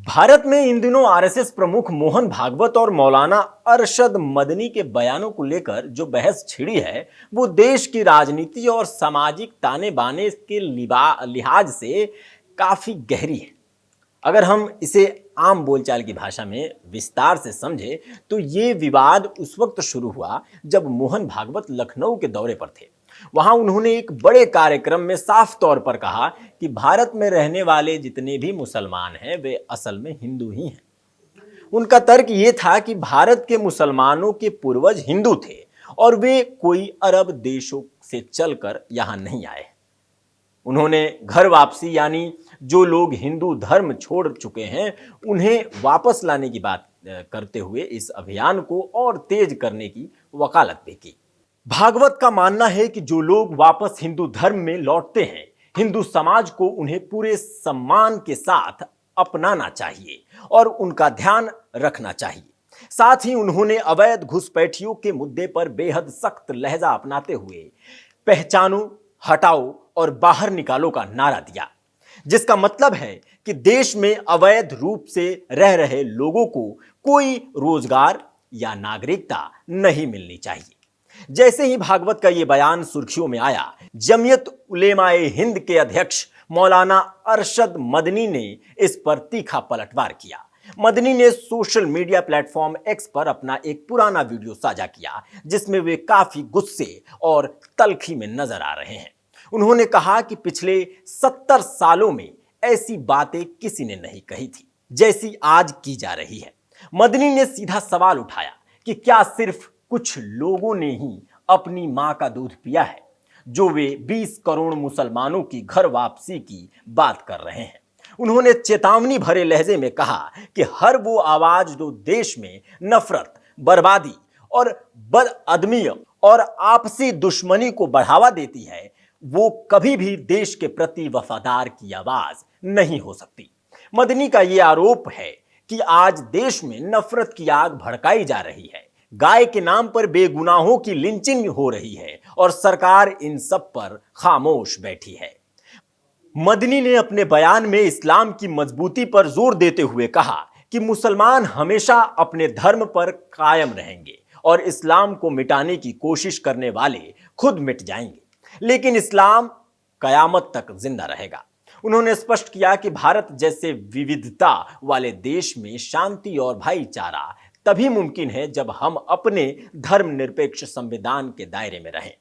भारत में इन दिनों आरएसएस प्रमुख मोहन भागवत और मौलाना अरशद मदनी के बयानों को लेकर जो बहस छिड़ी है वो देश की राजनीति और सामाजिक ताने बाने के लिहाज से काफी गहरी है। अगर हम इसे आम बोलचाल की भाषा में विस्तार से समझें तो ये विवाद उस वक्त शुरू हुआ जब मोहन भागवत लखनऊ के दौरे पर थे। वहां उन्होंने एक बड़े कार्यक्रम में साफ तौर पर कहा कि भारत में रहने वाले जितने भी मुसलमान हैं वे असल में हिंदू ही हैं। उनका तर्क ये था कि भारत के मुसलमानों के पूर्वज हिंदू थे और वे कोई अरब देशों से चलकर यहां नहीं आए। उन्होंने घर वापसी यानी जो लोग हिंदू धर्म छोड़ चुके हैं उन्हें वापस लाने की बात करते हुए इस अभियान को और तेज करने की वकालत भी की। भागवत का मानना है कि जो लोग वापस हिंदू धर्म में लौटते हैं हिंदू समाज को उन्हें पूरे सम्मान के साथ अपनाना चाहिए और उनका ध्यान रखना चाहिए। साथ ही उन्होंने अवैध घुसपैठियों के मुद्दे पर बेहद सख्त लहजा अपनाते हुए पहचानो, हटाओ और बाहर निकालो का नारा दिया, जिसका मतलब है कि देश में अवैध रूप से रह रहे लोगों को कोई रोजगार या नागरिकता नहीं मिलनी चाहिए। जैसे ही भागवत का यह बयान सुर्खियों में आया, जमीयत उलेमाए हिंद के अध्यक्ष मौलाना अरशद मदनी ने इस पर तीखा पलटवार किया। मदनी ने सोशल मीडिया प्लेटफॉर्म एक्स पर अपना एक पुराना वीडियो साझा किया जिसमें वे काफी गुस्से और तल्खी में नजर आ रहे हैं। उन्होंने कहा कि पिछले 70 सालों में ऐसी बातें किसी ने नहीं कही थी जैसी आज की जा रही है। मदनी ने सीधा सवाल उठाया कि क्या सिर्फ कुछ लोगों ने ही अपनी मां का दूध पिया है जो वे 20 करोड़ मुसलमानों की घर वापसी की बात कर रहे हैं। उन्होंने चेतावनी भरे लहजे में कहा कि हर वो आवाज जो देश में नफरत, बर्बादी और बदअदमी और आपसी दुश्मनी को बढ़ावा देती है वो कभी भी देश के प्रति वफादार की आवाज नहीं हो सकती। मदनी का यह आरोप है कि आज देश में नफरत की आग भड़काई जा रही है, गाय के नाम पर बेगुनाहों की लिंचिंग हो रही है और सरकार इन सब पर खामोश बैठी है। मदनी ने अपने बयान में इस्लाम की मजबूती पर जोर देते हुए कहा कि मुसलमान हमेशा अपने धर्म पर कायम रहेंगे और इस्लाम को मिटाने की कोशिश करने वाले खुद मिट जाएंगे, लेकिन इस्लाम कयामत तक जिंदा रहेगा। उन्होंने स्पष्ट किया कि भारत जैसे विविधता वाले देश में शांति और भाईचारा तभी मुमकिन है जब हम अपने धर्मनिरपेक्ष संविधान के दायरे में रहें।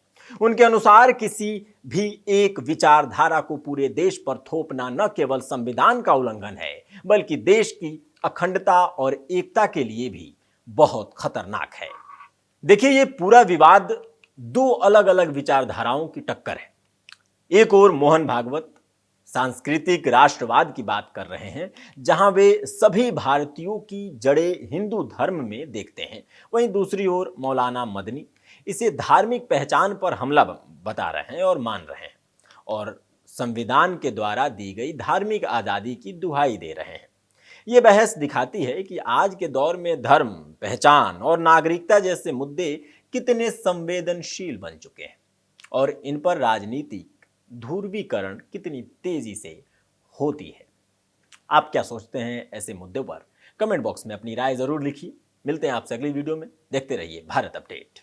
उनके अनुसार किसी भी एक विचारधारा को पूरे देश पर थोपना न केवल संविधान का उल्लंघन है बल्कि देश की अखंडता और एकता के लिए भी बहुत खतरनाक है। देखिए, ये पूरा विवाद दो अलग अलग विचारधाराओं की टक्कर है। एक ओर मोहन भागवत सांस्कृतिक राष्ट्रवाद की बात कर रहे हैं जहां वे सभी भारतीयों की जड़ें हिंदू धर्म में देखते हैं। वहीं दूसरी ओर मौलाना मदनी इसे धार्मिक पहचान पर हमला बता रहे हैं और मान रहे हैं और संविधान के द्वारा दी गई धार्मिक आज़ादी की दुहाई दे रहे हैं। ये बहस दिखाती है कि आज के दौर में धर्म, पहचान और नागरिकता जैसे मुद्दे कितने संवेदनशील बन चुके हैं और इन पर राजनीतिक ध्रुवीकरण कितनी तेजी से होती है। आप क्या सोचते हैं ऐसे मुद्दों पर? कमेंट बॉक्स में अपनी राय जरूर लिखिए। मिलते हैं आपसे अगली वीडियो में। देखते रहिए भारत अपडेट।